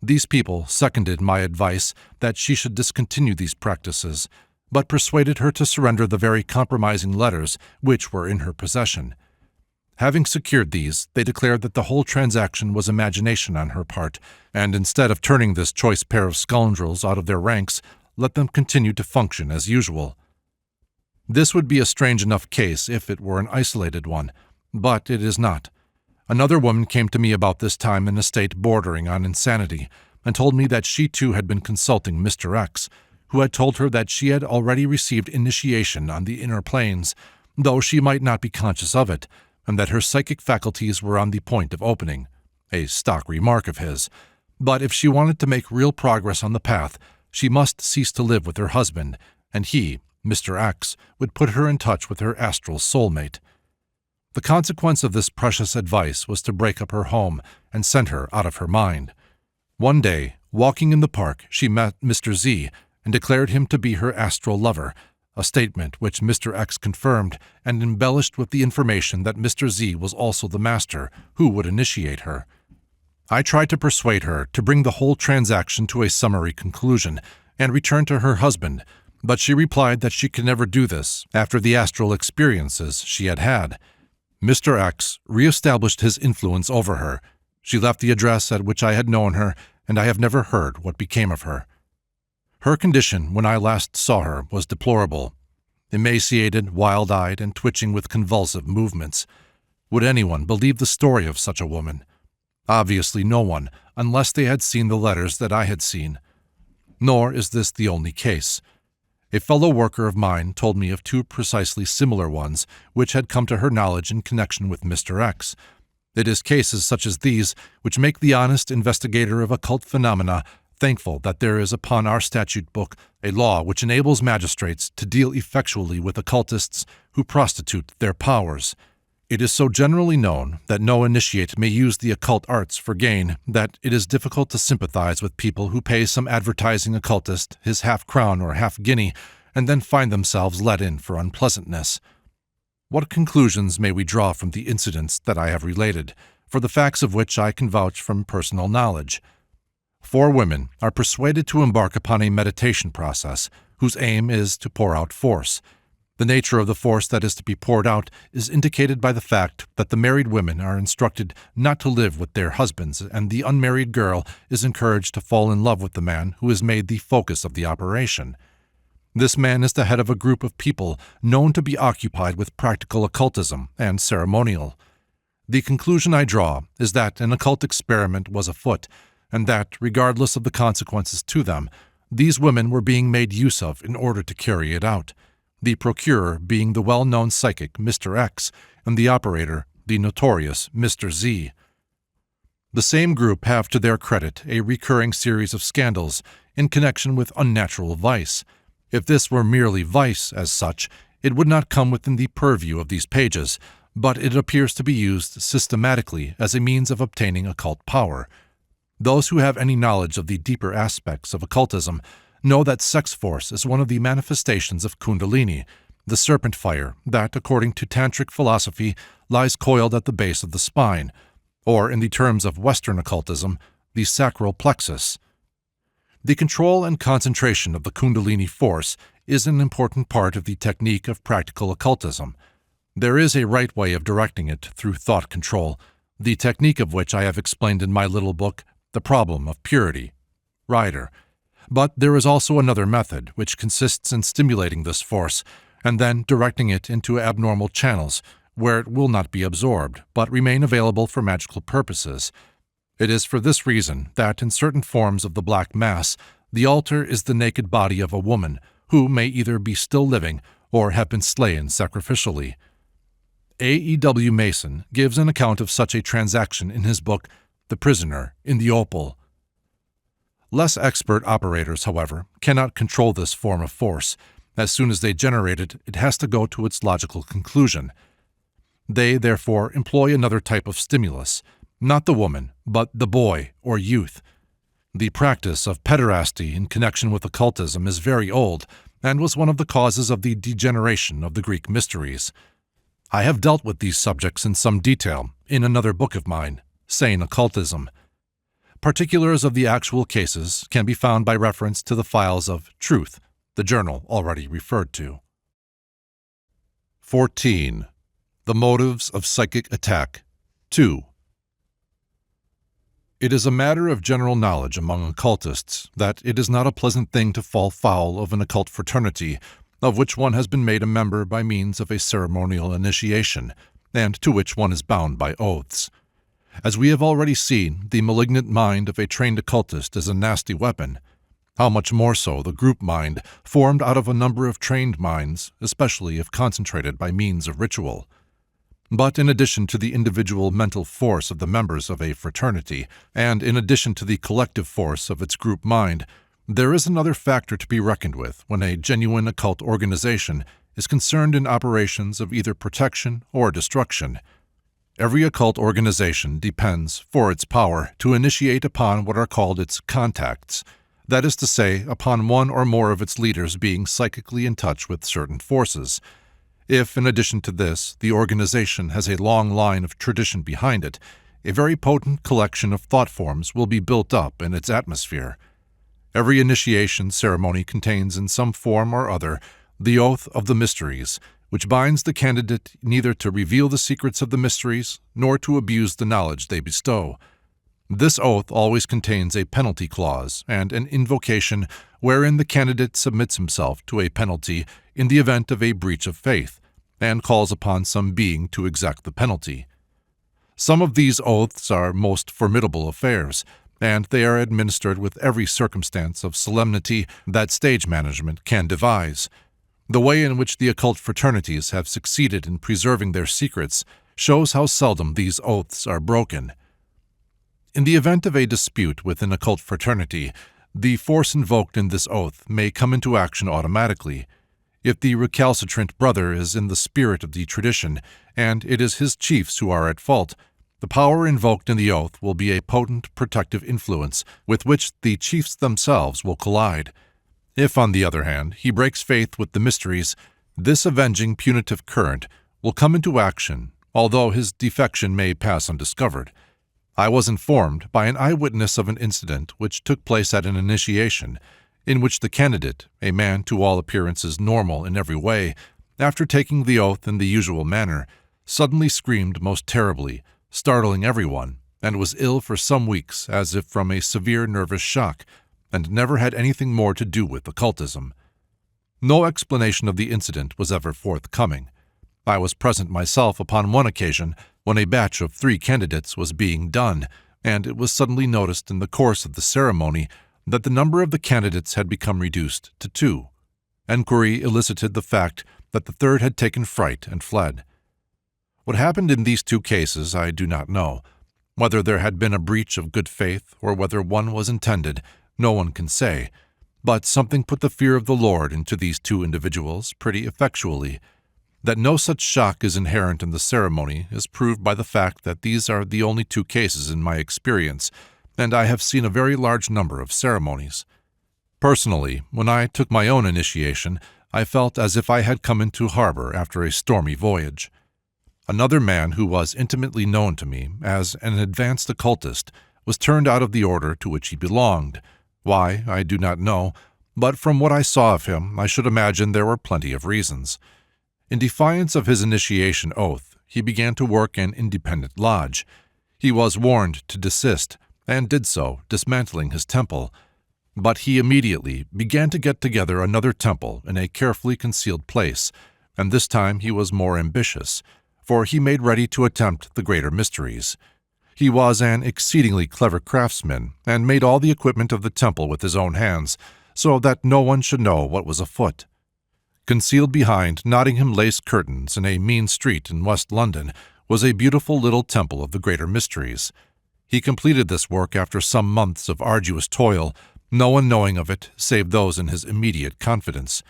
[SPEAKER 1] These people seconded my advice that she should discontinue these practices, but persuaded her to surrender the very compromising letters which were in her possession. Having secured these, they declared that the whole transaction was imagination on her part, and instead of turning this choice pair of scoundrels out of their ranks, let them continue to function as usual. This would be a strange enough case if it were an isolated one, but it is not. Another woman came to me about this time in a state bordering on insanity, and told me that she too had been consulting Mr. X, who had told her that she had already received initiation on the inner planes, though she might not be conscious of it, and that her psychic faculties were on the point of opening, a stock remark of his. But if she wanted to make real progress on the path, she must cease to live with her husband, and he, Mr. X, would put her in touch with her astral soulmate. The consequence of this precious advice was to break up her home and send her out of her mind. One day, walking in the park, she met Mr. Z and declared him to be her astral lover, a statement which Mr. X confirmed and embellished with the information that Mr. Z was also the master who would initiate her. I tried to persuade her to bring the whole transaction to a summary conclusion and return to her husband, but she replied that she could never do this after the astral experiences she had had. Mr. X re-established his influence over her. She left the address at which I had known her, and I have never heard what became of her. Her condition when I last saw her was deplorable. Emaciated, wild-eyed, and twitching with convulsive movements. Would anyone believe the story of such a woman? Obviously no one, unless they had seen the letters that I had seen. Nor is this the only case. A fellow worker of mine told me of 2 precisely similar ones which had come to her knowledge in connection with Mr. X. It is cases such as these which make the honest investigator of occult phenomena thankful that there is upon our statute book a law which enables magistrates to deal effectually with occultists who prostitute their powers. It is so generally known that no initiate may use the occult arts for gain that it is difficult to sympathize with people who pay some advertising occultist his half-crown or half-guinea and then find themselves let in for unpleasantness. What conclusions may we draw from the incidents that I have related, for the facts of which I can vouch from personal knowledge? 4 women are persuaded to embark upon a meditation process whose aim is to pour out force. The nature of the force that is to be poured out is indicated by the fact that the married women are instructed not to live with their husbands, and the unmarried girl is encouraged to fall in love with the man who is made the focus of the operation. This man is the head of a group of people known to be occupied with practical occultism and ceremonial. The conclusion I draw is that an occult experiment was afoot, and that, regardless of the consequences to them, these women were being made use of in order to carry it out, the procurer being the well-known psychic Mr. X, and the operator the notorious Mr. Z. The same group have to their credit a recurring series of scandals in connection with unnatural vice. If this were merely vice as such, it would not come within the purview of these pages, but it appears to be used systematically as a means of obtaining occult power. Those who have any knowledge of the deeper aspects of occultism know that sex force is one of the manifestations of Kundalini, the serpent fire that, according to tantric philosophy, lies coiled at the base of the spine, or in the terms of Western occultism, the sacral plexus. The control and concentration of the Kundalini force is an important part of the technique of practical occultism. There is a right way of directing it through thought control, the technique of which I have explained in my little book, The Problem of Purity. Rider. But there is also another method, which consists in stimulating this force, and then directing it into abnormal channels, where it will not be absorbed, but remain available for magical purposes. It is for this reason that in certain forms of the Black Mass, the altar is the naked body of a woman, who may either be still living or have been slain sacrificially. A.E.W. Mason gives an account of such a transaction in his book, The Prisoner in the Opal. Less expert operators, however, cannot control this form of force. As soon as they generate it, it has to go to its logical conclusion. They, therefore, employ another type of stimulus, not the woman, but the boy or youth. The practice of pederasty in connection with occultism is very old, and was one of the causes of the degeneration of the Greek mysteries. I have dealt with these subjects in some detail in another book of mine, Sane Occultism. Particulars of the actual cases can be found by reference to the files of Truth, the journal already referred to. 14. The Motives of Psychic Attack 2. It is a matter of general knowledge among occultists that it is not a pleasant thing to fall foul of an occult fraternity of which one has been made a member by means of a ceremonial initiation, and to which one is bound by oaths. As we have already seen, the malignant mind of a trained occultist is a nasty weapon. How much more so the group mind, formed out of a number of trained minds, especially if concentrated by means of ritual. But in addition to the individual mental force of the members of a fraternity, and in addition to the collective force of its group mind, there is another factor to be reckoned with when a genuine occult organization is concerned in operations of either protection or destruction. Every occult organization depends, for its power, to initiate upon what are called its contacts, that is to say, upon one or more of its leaders being psychically in touch with certain forces. If, in addition to this, the organization has a long line of tradition behind it, a very potent collection of thought forms will be built up in its atmosphere. Every initiation ceremony contains in some form or other the oath of the mysteries, which binds the candidate neither to reveal the secrets of the mysteries nor to abuse the knowledge they bestow. This oath always contains a penalty clause and an invocation wherein the candidate submits himself to a penalty in the event of a breach of faith, and calls upon some being to exact the penalty. Some of these oaths are most formidable affairs, and they are administered with every circumstance of solemnity that stage management can devise. The way in which the occult fraternities have succeeded in preserving their secrets shows how seldom these oaths are broken. In the event of a dispute with an occult fraternity, the force invoked in this oath may come into action automatically. If the recalcitrant brother is in the spirit of the tradition, and it is his chiefs who are at fault, the power invoked in the oath will be a potent protective influence with which the chiefs themselves will collide. If, on the other hand, he breaks faith with the mysteries, this avenging punitive current will come into action, although his defection may pass undiscovered. I was informed by an eyewitness of an incident which took place at an initiation, in which the candidate, a man to all appearances normal in every way, after taking the oath in the usual manner, suddenly screamed most terribly, startling everyone, and was ill for some weeks as if from a severe nervous shock, and never had anything more to do with occultism. No explanation of the incident was ever forthcoming. I was present myself upon one occasion when a batch of 3 candidates was being done, and it was suddenly noticed in the course of the ceremony that the number of the candidates had become reduced to 2. Enquiry elicited the fact that the 3rd had taken fright and fled. What happened in these 2 cases I do not know. Whether there had been a breach of good faith or whether one was intended, no one can say, but something put the fear of the Lord into these 2 individuals pretty effectually. That no such shock is inherent in the ceremony is proved by the fact that these are the only 2 cases in my experience, and I have seen a very large number of ceremonies. Personally, when I took my own initiation, I felt as if I had come into harbor after a stormy voyage. Another man who was intimately known to me as an advanced occultist was turned out of the order to which he belonged. Why, I do not know, but from what I saw of him, I should imagine there were plenty of reasons. In defiance of his initiation oath, he began to work an independent lodge. He was warned to desist, and did so, dismantling his temple. But he immediately began to get together another temple in a carefully concealed place, and this time he was more ambitious, for he made ready to attempt the greater mysteries. He was an exceedingly clever craftsman, and made all the equipment of the temple with his own hands, so that no one should know what was afoot. Concealed behind Nottingham lace curtains in a mean street in West London was a beautiful little temple of the greater mysteries. He completed this work after some months of arduous toil, no one knowing of it save those in his immediate confidence.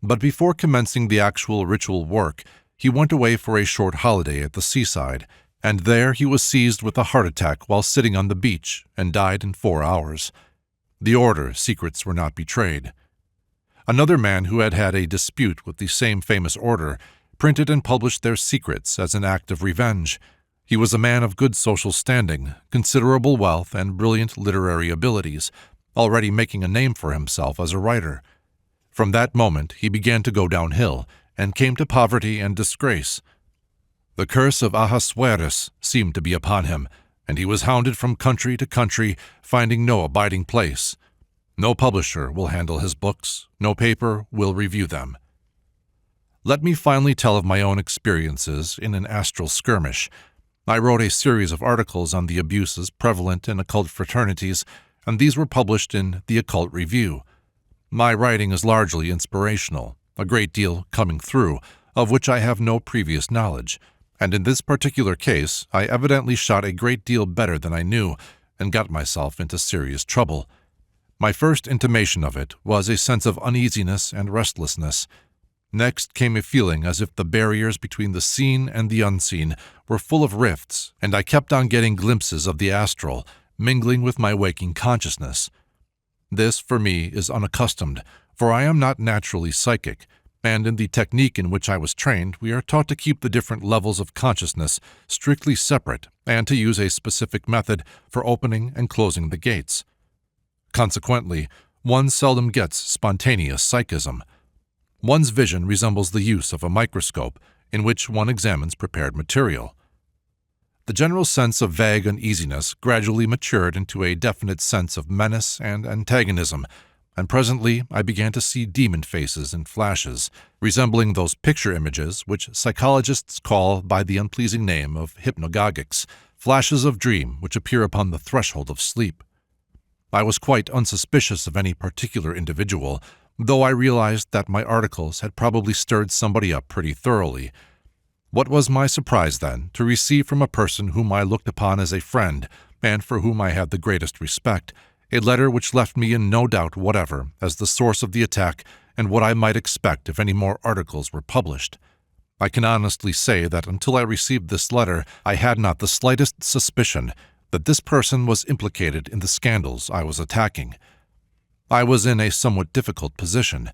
[SPEAKER 1] But before commencing the actual ritual work, he went away for a short holiday at the seaside, and there he was seized with a heart attack while sitting on the beach and died in 4 hours. The order secrets were not betrayed. Another man who had had a dispute with the same famous order printed and published their secrets as an act of revenge. He was a man of good social standing, considerable wealth, and brilliant literary abilities, already making a name for himself as a writer. From that moment he began to go downhill, and came to poverty and disgrace. The curse of Ahasuerus seemed to be upon him, and he was hounded from country to country, finding no abiding place. No publisher will handle his books, no paper will review them. Let me finally tell of my own experiences in an astral skirmish. I wrote a series of articles on the abuses prevalent in occult fraternities, and these were published in the Occult Review. My writing is largely inspirational, a great deal coming through, of which I have no previous knowledge, and in this particular case I evidently shot a great deal better than I knew, and got myself into serious trouble. My first intimation of it was a sense of uneasiness and restlessness. Next came a feeling as if the barriers between the seen and the unseen were full of rifts, and I kept on getting glimpses of the astral, mingling with my waking consciousness. This, for me, is unaccustomed, for I am not naturally psychic, and in the technique in which I was trained, we are taught to keep the different levels of consciousness strictly separate and to use a specific method for opening and closing the gates. Consequently, one seldom gets spontaneous psychism. One's vision resembles the use of a microscope in which one examines prepared material. The general sense of vague uneasiness gradually matured into a definite sense of menace and antagonism, and presently I began to see demon faces in flashes, resembling those picture images which psychologists call by the unpleasing name of hypnagogics, flashes of dream which appear upon the threshold of sleep. I was quite unsuspicious of any particular individual, though I realized that my articles had probably stirred somebody up pretty thoroughly. What was my surprise, then, to receive from a person whom I looked upon as a friend, and for whom I had the greatest respect, a letter which left me in no doubt whatever as the source of the attack and what I might expect if any more articles were published. I can honestly say that until I received this letter, I had not the slightest suspicion that this person was implicated in the scandals I was attacking. I was in a somewhat difficult position.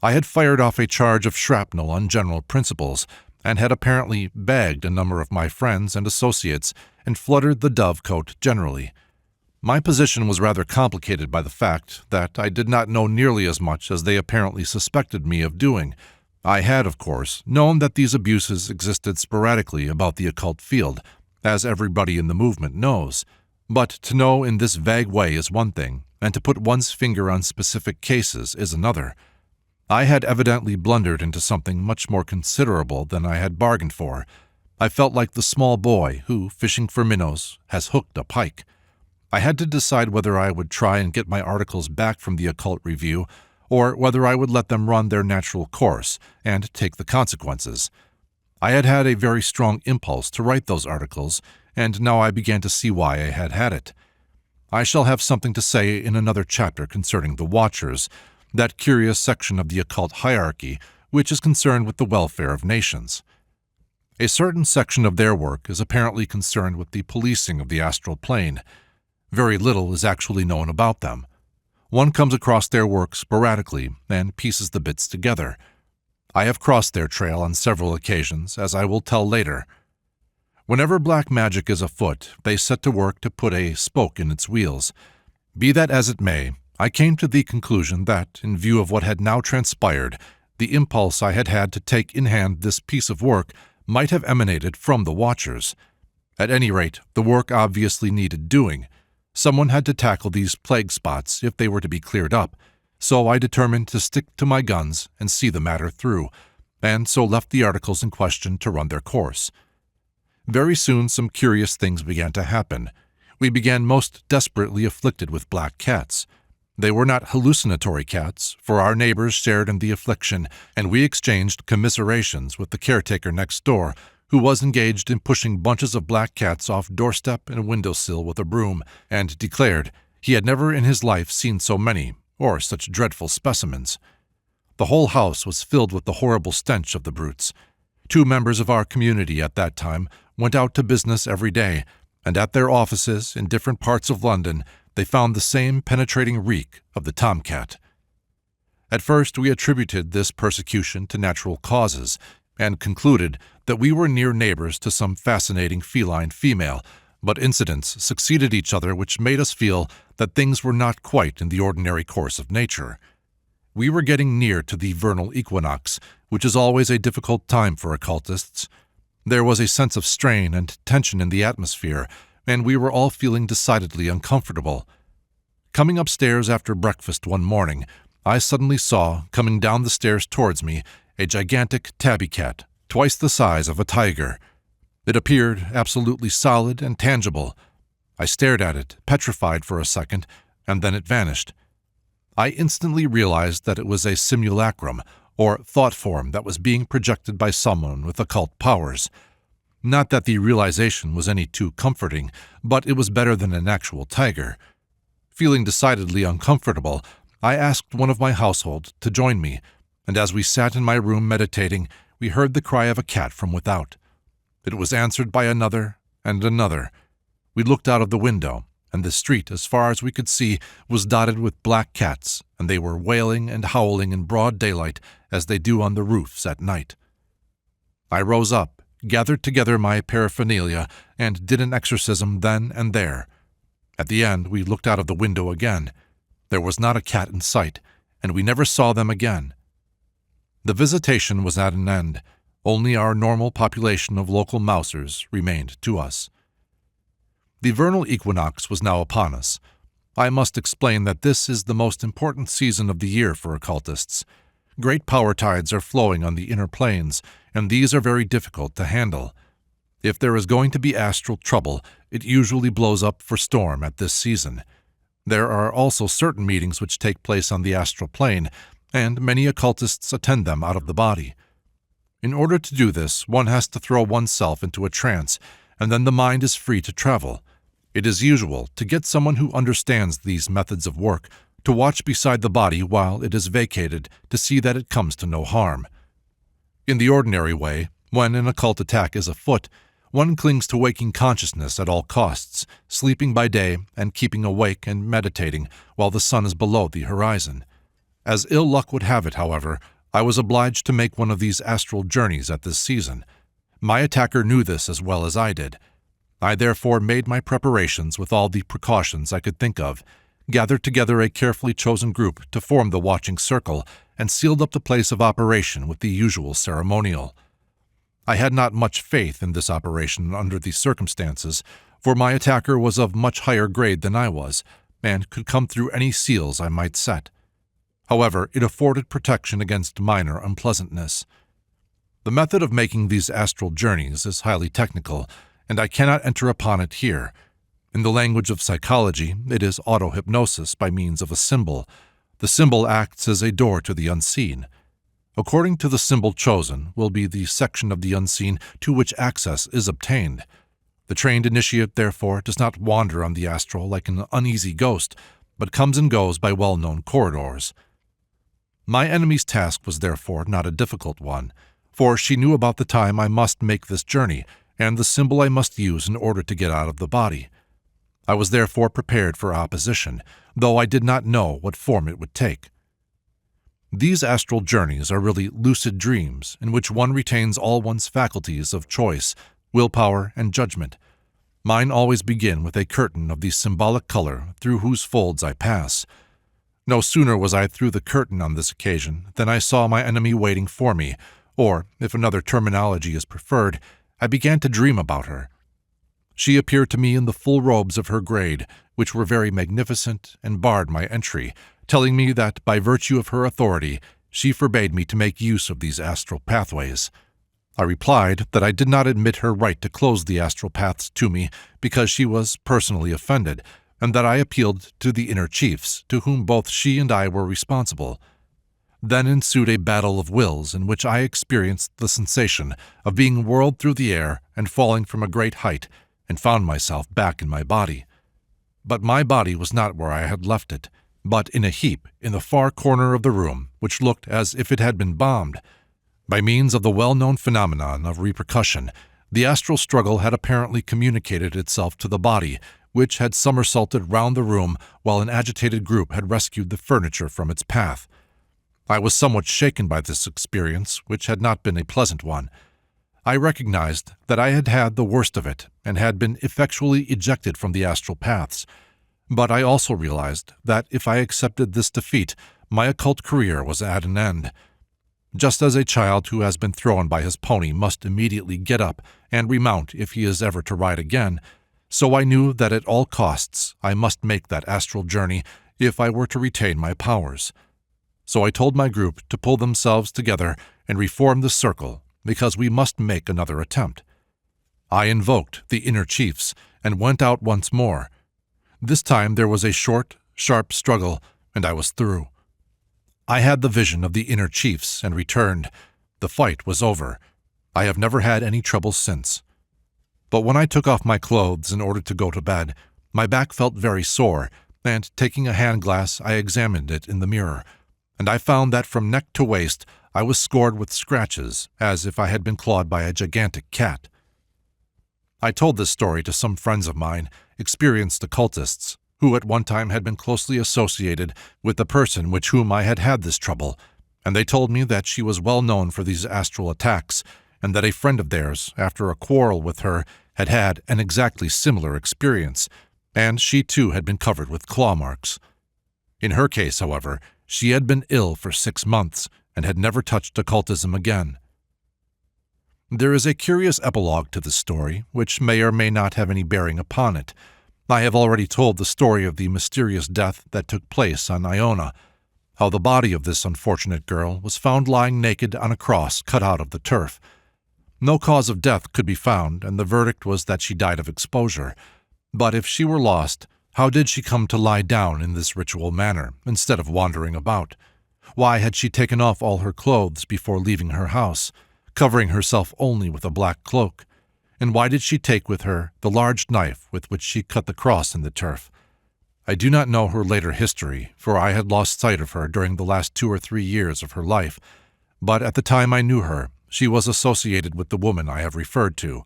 [SPEAKER 1] I had fired off a charge of shrapnel on general principles, and had apparently bagged a number of my friends and associates and fluttered the dovecote generally. My position was rather complicated by the fact that I did not know nearly as much as they apparently suspected me of doing. I had, of course, known that these abuses existed sporadically about the occult field, as everybody in the movement knows, but to know in this vague way is one thing, and to put one's finger on specific cases is another. I had evidently blundered into something much more considerable than I had bargained for. I felt like the small boy who, fishing for minnows, has hooked a pike. I had to decide whether I would try and get my articles back from the Occult Review, or whether I would let them run their natural course and take the consequences. I had had a very strong impulse to write those articles, and now I began to see why I had had it. I shall have something to say in another chapter concerning the Watchers, that curious section of the occult hierarchy which is concerned with the welfare of nations. A certain section of their work is apparently concerned with the policing of the astral plane. Very little is actually known about them. One comes across their work sporadically and pieces the bits together. I have crossed their trail on several occasions, as I will tell later. Whenever black magic is afoot, they set to work to put a spoke in its wheels. Be that as it may, I came to the conclusion that, in view of what had now transpired, the impulse I had had to take in hand this piece of work might have emanated from the Watchers. At any rate, the work obviously needed doing. Someone had to tackle these plague spots if they were to be cleared up, so I determined to stick to my guns and see the matter through, and so left the articles in question to run their course. Very soon some curious things began to happen. We began most desperately afflicted with black cats. They were not hallucinatory cats, for our neighbors shared in the affliction, and we exchanged commiserations with the caretaker next door, who was engaged in pushing bunches of black cats off doorstep and windowsill with a broom, and declared he had never in his life seen so many, or such dreadful specimens. The whole house was filled with the horrible stench of the brutes. 2 members of our community at that time went out to business every day, and at their offices in different parts of London they found the same penetrating reek of the tomcat. At first we attributed this persecution to natural causes, and concluded that we were near neighbors to some fascinating feline female, but incidents succeeded each other which made us feel that things were not quite in the ordinary course of nature. We were getting near to the vernal equinox, which is always a difficult time for occultists. There was a sense of strain and tension in the atmosphere, and we were all feeling decidedly uncomfortable. Coming upstairs after breakfast one morning, I suddenly saw, coming down the stairs towards me, a gigantic tabby cat, twice the size of a tiger. It appeared absolutely solid and tangible. I stared at it, petrified for a second, and then it vanished. I instantly realized that it was a simulacrum, or thought form that was being projected by someone with occult powers. Not that the realization was any too comforting, but it was better than an actual tiger. Feeling decidedly uncomfortable, I asked one of my household to join me, and as we sat in my room meditating, we heard the cry of a cat from without. It was answered by another and another. We looked out of the window, and the street, as far as we could see, was dotted with black cats, and they were wailing and howling in broad daylight as they do on the roofs at night. I rose up, gathered together my paraphernalia, and did an exorcism then and there. At the end, we looked out of the window again. There was not a cat in sight, and we never saw them again. The visitation was at an end. Only our normal population of local mousers remained to us. The vernal equinox was now upon us. I must explain that this is the most important season of the year for occultists. Great power tides are flowing on the inner planes, and these are very difficult to handle. If there is going to be astral trouble, it usually blows up for storm at this season. There are also certain meetings which take place on the astral plane, and many occultists attend them out of the body. In order to do this, one has to throw oneself into a trance, and then the mind is free to travel. It is usual to get someone who understands these methods of work to watch beside the body while it is vacated to see that it comes to no harm. In the ordinary way, when an occult attack is afoot, one clings to waking consciousness at all costs, sleeping by day and keeping awake and meditating while the sun is below the horizon. As ill luck would have it, however, I was obliged to make one of these astral journeys at this season. My attacker knew this as well as I did. I therefore made my preparations with all the precautions I could think of, gathered together a carefully chosen group to form the watching circle, and sealed up the place of operation with the usual ceremonial. I had not much faith in this operation under the circumstances, for my attacker was of much higher grade than I was, and could come through any seals I might set. However, it afforded protection against minor unpleasantness. The method of making these astral journeys is highly technical, and I cannot enter upon it here. In the language of psychology, it is auto-hypnosis by means of a symbol. The symbol acts as a door to the unseen. According to the symbol chosen will be the section of the unseen to which access is obtained. The trained initiate, therefore, does not wander on the astral like an uneasy ghost, but comes and goes by well-known corridors. My enemy's task was therefore not a difficult one, for she knew about the time I must make this journey and the symbol I must use in order to get out of the body. I was therefore prepared for opposition, though I did not know what form it would take. These astral journeys are really lucid dreams in which one retains all one's faculties of choice, willpower, and judgment. Mine always begin with a curtain of the symbolic color through whose folds I pass. No sooner was I through the curtain on this occasion than I saw my enemy waiting for me, or, if another terminology is preferred, I began to dream about her. She appeared to me in the full robes of her grade, which were very magnificent, and barred my entry, telling me that, by virtue of her authority, she forbade me to make use of these astral pathways. I replied that I did not admit her right to close the astral paths to me because she was personally offended, and that I appealed to the inner chiefs, to whom both she and I were responsible. Then ensued a battle of wills in which I experienced the sensation of being whirled through the air and falling from a great height, and found myself back in my body. But my body was not where I had left it, but in a heap in the far corner of the room, which looked as if it had been bombed. By means of the well-known phenomenon of repercussion, the astral struggle had apparently communicated itself to the body, which had somersaulted round the room while an agitated group had rescued the furniture from its path. I was somewhat shaken by this experience, which had not been a pleasant one. I recognized that I had had the worst of it and had been effectually ejected from the astral paths. But I also realized that if I accepted this defeat, my occult career was at an end. Just as a child who has been thrown by his pony must immediately get up and remount if he is ever to ride again, so I knew that at all costs I must make that astral journey if I were to retain my powers. So I told my group to pull themselves together and reform the circle, because we must make another attempt. I invoked the inner chiefs and went out once more. This time there was a short, sharp struggle, and I was through. I had the vision of the inner chiefs and returned. The fight was over. I have never had any trouble since. But when I took off my clothes in order to go to bed, my back felt very sore, and taking a hand glass, I examined it in the mirror, and I found that from neck to waist I was scored with scratches, as if I had been clawed by a gigantic cat. I told this story to some friends of mine, experienced occultists, who at one time had been closely associated with the person with whom I had had this trouble, and they told me that she was well known for these astral attacks, and that a friend of theirs, after a quarrel with her, had had an exactly similar experience, and she too had been covered with claw marks. In her case, however, she had been ill for 6 months, and had never touched occultism again. There is a curious epilogue to this story, which may or may not have any bearing upon it. I have already told the story of the mysterious death that took place on Iona, how the body of this unfortunate girl was found lying naked on a cross cut out of the turf. No cause of death could be found, and the verdict was that she died of exposure. But if she were lost, how did she come to lie down in this ritual manner, instead of wandering about? Why had she taken off all her clothes before leaving her house, covering herself only with a black cloak? And why did she take with her the large knife with which she cut the cross in the turf? I do not know her later history, for I had lost sight of her during the last 2 or 3 years of her life, but at the time I knew her, she was associated with the woman I have referred to.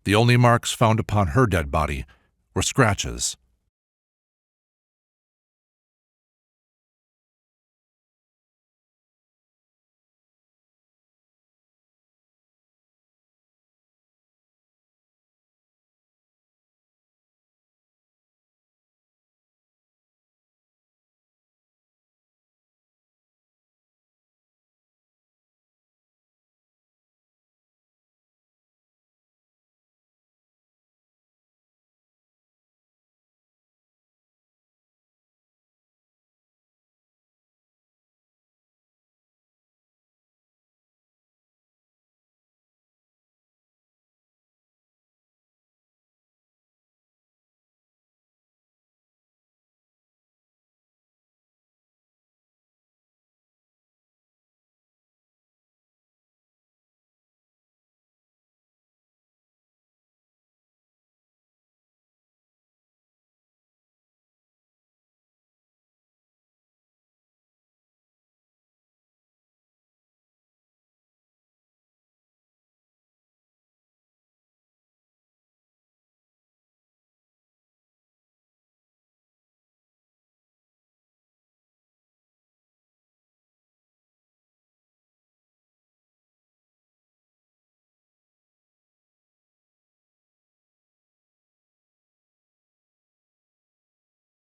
[SPEAKER 1] The only marks found upon her dead body were scratches